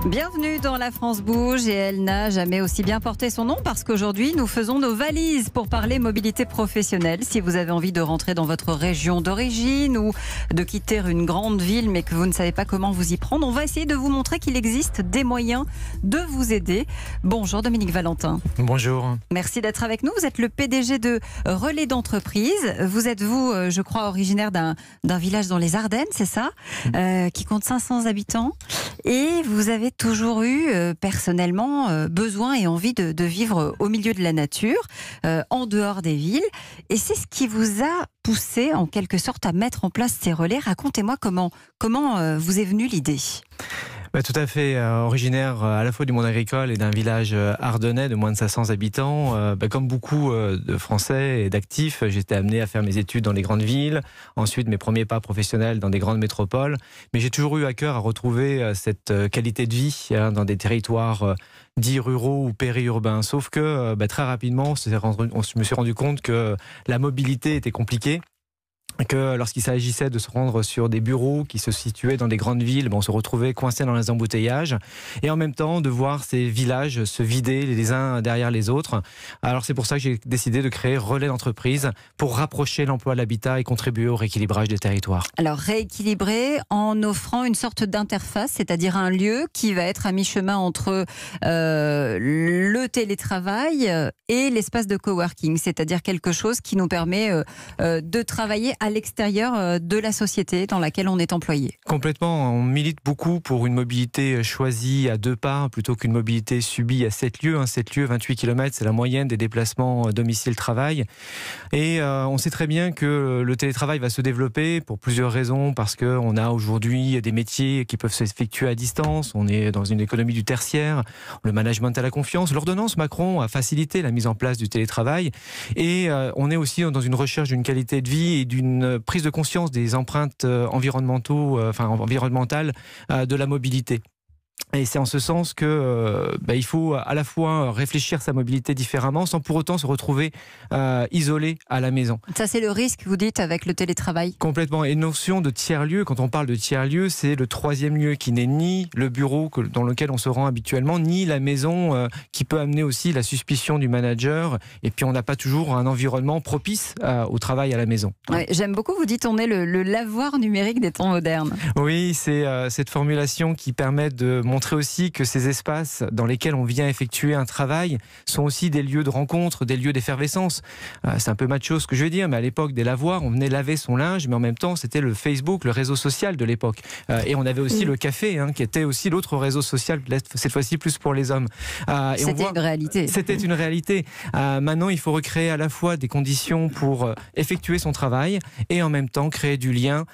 Bienvenue dans La France Bouge, et elle n'a jamais aussi bien porté son nom parce qu'aujourd'hui nous faisons nos valises pour parler mobilité professionnelle. Si vous avez envie de rentrer dans votre région d'origine ou de quitter une grande ville mais que vous ne savez pas comment vous y prendre, on va essayer de vous montrer qu'il existe des moyens de vous aider. Bonjour Dominique Valentin. Bonjour. Merci d'être avec nous. Vous êtes le PDG de Relais d'entreprise. Vous êtes, je crois, originaire d'un village dans les Ardennes, c'est ça, qui compte 500 habitants. Et vous avez toujours eu personnellement besoin et envie de vivre au milieu de la nature, en dehors des villes. Et c'est ce qui vous a poussé en quelque sorte à mettre en place ces relais. Racontez-moi comment vous est venue l'idée. Tout à fait, originaire à la fois du monde agricole et d'un village ardennais de moins de 500 habitants. Comme beaucoup de Français et d'actifs, j'étais amené à faire mes études dans les grandes villes, ensuite mes premiers pas professionnels dans des grandes métropoles. Mais j'ai toujours eu à cœur à retrouver cette qualité de vie dans des territoires dits ruraux ou périurbains. Sauf que très rapidement, je me suis rendu compte que la mobilité était compliquée. Que lorsqu'il s'agissait de se rendre sur des bureaux qui se situaient dans des grandes villes, on se retrouvait coincé dans les embouteillages, et en même temps de voir ces villages se vider les uns derrière les autres. Alors c'est pour ça que j'ai décidé de créer Relais d'entreprise pour rapprocher l'emploi à l'habitat et contribuer au rééquilibrage des territoires. Alors rééquilibrer en offrant une sorte d'interface, c'est-à-dire un lieu qui va être à mi-chemin entre le télétravail et l'espace de coworking, c'est-à-dire quelque chose qui nous permet de travailler à l'extérieur de la société dans laquelle on est employé. Complètement, on milite beaucoup pour une mobilité choisie à 2 pas plutôt qu'une mobilité subie à 7 lieux. 7 lieux, 28 km, c'est la moyenne des déplacements domicile-travail. Et on sait très bien que le télétravail va se développer pour plusieurs raisons, parce qu'on a aujourd'hui des métiers qui peuvent s'effectuer à distance, on est dans une économie du tertiaire, le management à la confiance. L'ordonnance Macron a facilité la mise en place du télétravail, et on est aussi dans une recherche d'une qualité de vie et d'une prise de conscience des empreintes environnementales de la mobilité. Et c'est en ce sens que il faut à la fois réfléchir sa mobilité différemment sans pour autant se retrouver isolé à la maison. Ça, c'est le risque, vous dites, avec le télétravail. Complètement. Et notion de tiers-lieu, quand on parle de tiers-lieu, c'est le 3e lieu qui n'est ni le bureau dans lequel on se rend habituellement, ni la maison qui peut amener aussi la suspicion du manager. Et puis on n'a pas toujours un environnement propice au travail à la maison. Ouais, j'aime beaucoup, vous dites, on est le lavoir numérique des temps modernes. Oui, c'est cette formulation qui permet de montrer aussi que ces espaces dans lesquels on vient effectuer un travail sont aussi des lieux de rencontre, des lieux d'effervescence. C'est un peu macho ce que je vais dire, mais à l'époque des lavoirs, on venait laver son linge, mais en même temps c'était le Facebook, le réseau social de l'époque. Et on avait aussi le café, qui était aussi l'autre réseau social, cette fois-ci plus pour les hommes. C'était une réalité. C'était une réalité. Maintenant, il faut recréer à la fois des conditions pour effectuer son travail et en même temps créer du lien.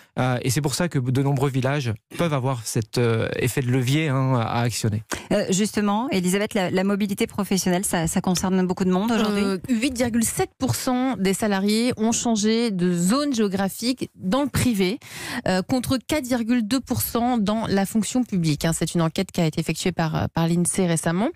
Et c'est pour ça que de nombreux villages peuvent avoir cet effet de levier à actionner. Justement, Elisabeth, la mobilité professionnelle, ça concerne beaucoup de monde aujourd'hui. 8,7% des salariés ont changé de zone géographique dans le privé, contre 4,2% dans la fonction publique. C'est une enquête qui a été effectuée par l'INSEE récemment.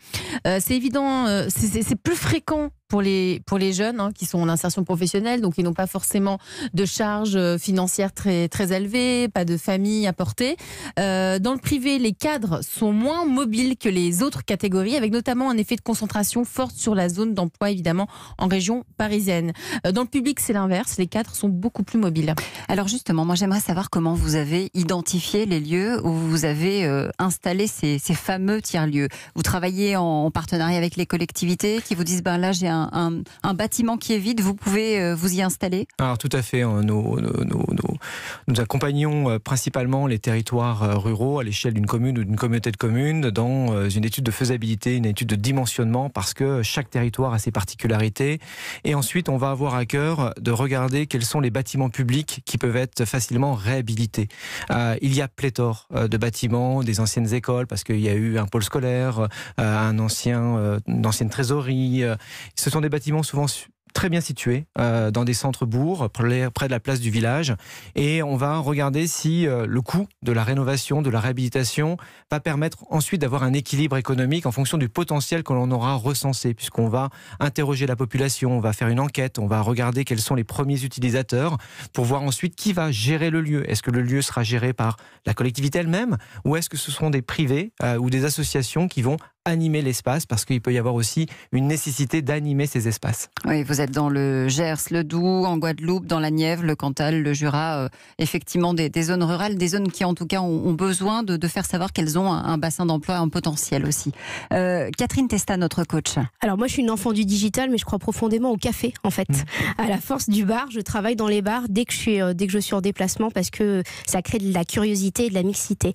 C'est évident, c'est plus fréquent pour les jeunes qui sont en insertion professionnelle, donc ils n'ont pas forcément de charges financières très, très élevées, pas de famille à porter. Dans le privé, les cadres sont moins mobiles que les autres catégories, avec notamment un effet de concentration forte sur la zone d'emploi, évidemment, en région parisienne. Dans le public, c'est l'inverse, les cadres sont beaucoup plus mobiles. Alors justement, moi j'aimerais savoir comment vous avez identifié les lieux où vous avez installé ces fameux tiers-lieux. Vous travaillez en partenariat avec les collectivités qui vous disent, là j'ai un bâtiment qui est vide, vous pouvez vous y installer? Alors tout à fait, nous accompagnons principalement les territoires ruraux à l'échelle d'une commune ou d'une communauté de communes dans une étude de faisabilité, une étude de dimensionnement, parce que chaque territoire a ses particularités. Et ensuite, on va avoir à cœur de regarder quels sont les bâtiments publics qui peuvent être facilement réhabilités. Il y a pléthore de bâtiments, des anciennes écoles, parce qu'il y a eu un pôle scolaire, une ancienne trésorerie. Ce sont des bâtiments souvent très bien situés dans des centres-bourgs, près de la place du village. Et on va regarder si le coût de la rénovation, de la réhabilitation va permettre ensuite d'avoir un équilibre économique en fonction du potentiel que l'on aura recensé, puisqu'on va interroger la population, on va faire une enquête, on va regarder quels sont les premiers utilisateurs pour voir ensuite qui va gérer le lieu. Est-ce que le lieu sera géré par la collectivité elle-même ou est-ce que ce seront des privés ou des associations qui vont animer l'espace, parce qu'il peut y avoir aussi une nécessité d'animer ces espaces. Oui, vous êtes dans le Gers, le Doubs, en Guadeloupe, dans la Nièvre, le Cantal, le Jura, effectivement des zones rurales, des zones qui en tout cas ont besoin de faire savoir qu'elles ont un bassin d'emploi, un potentiel aussi. Catherine Testa, notre coach. Alors moi je suis une enfant du digital, mais je crois profondément au café en fait. À la force du bar, je travaille dans les bars dès que je suis en déplacement parce que ça crée de la curiosité et de la mixité.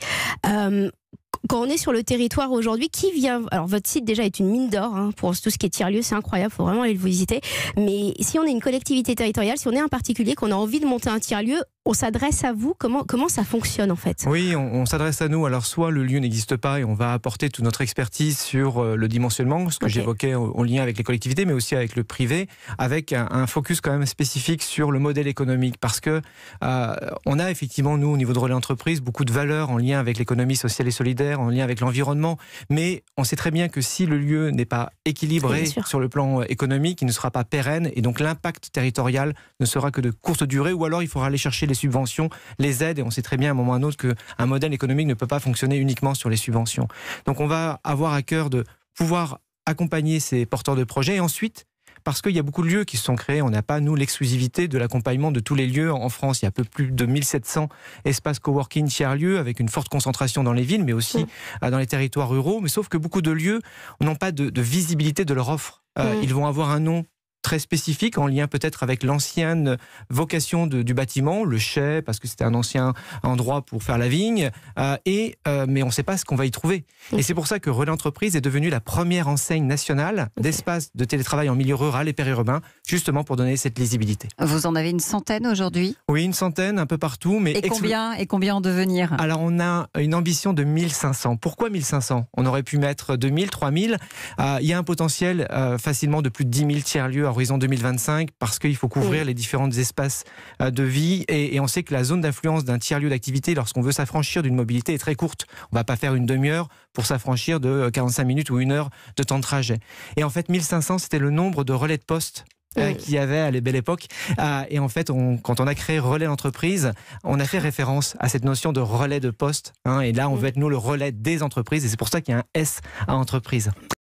Quand on est sur le territoire aujourd'hui, qui vient... Alors votre site déjà est une mine d'or pour tout ce qui est tiers-lieu, c'est incroyable, il faut vraiment aller le visiter. Mais si on est une collectivité territoriale, si on est un particulier, qu'on a envie de monter un tiers-lieu, on s'adresse à vous. Comment ça fonctionne en fait? Oui, on s'adresse à nous. Alors soit le lieu n'existe pas et on va apporter toute notre expertise sur le dimensionnement, ce que j'évoquais en lien avec les collectivités, mais aussi avec le privé, avec un focus quand même spécifique sur le modèle économique. Parce que on a effectivement, nous, au niveau de Relais Entreprises, beaucoup de valeurs en lien avec l'économie sociale et solidaire, en lien avec l'environnement. Mais on sait très bien que si le lieu n'est pas équilibré sur le plan économique, il ne sera pas pérenne et donc l'impact territorial ne sera que de courte durée, ou alors il faudra aller chercher les subventions, les aides, et on sait très bien à un moment ou à un autre qu'un modèle économique ne peut pas fonctionner uniquement sur les subventions. Donc on va avoir à cœur de pouvoir accompagner ces porteurs de projets, et ensuite, parce qu'il y a beaucoup de lieux qui se sont créés, on n'a pas, nous, l'exclusivité de l'accompagnement de tous les lieux en France. Il y a un peu plus de 1700 espaces coworking tiers-lieux, avec une forte concentration dans les villes, mais aussi dans les territoires ruraux. Mais sauf que beaucoup de lieux n'ont pas de visibilité de leur offre. Ils vont avoir un nom très spécifique, en lien peut-être avec l'ancienne vocation du bâtiment, le chai, parce que c'était un ancien endroit pour faire la vigne, mais on ne sait pas ce qu'on va y trouver. Et c'est pour ça que Relais Entreprises est devenue la première enseigne nationale d'espace de télétravail en milieu rural et périurbain, justement pour donner cette lisibilité. Vous en avez une centaine aujourd'hui? Oui, une centaine, un peu partout. Mais et combien en devenir? Alors on a une ambition de 1500. Pourquoi 1500? On aurait pu mettre 2000, 3000. Il y a un potentiel facilement de plus de 10 000 tiers-lieux à horizon 2025, parce qu'il faut couvrir les différents espaces de vie, et on sait que la zone d'influence d'un tiers-lieu d'activité, lorsqu'on veut s'affranchir d'une mobilité, est très courte. On ne va pas faire une demi-heure pour s'affranchir de 45 minutes ou une heure de temps de trajet. Et en fait, 1500, c'était le nombre de relais de poste qu'il y avait à la belle époque. Et en fait, quand on a créé Relais Entreprises, on a fait référence à cette notion de relais de poste. Et là, on veut être, nous, le relais des entreprises. Et c'est pour ça qu'il y a un S à entreprise.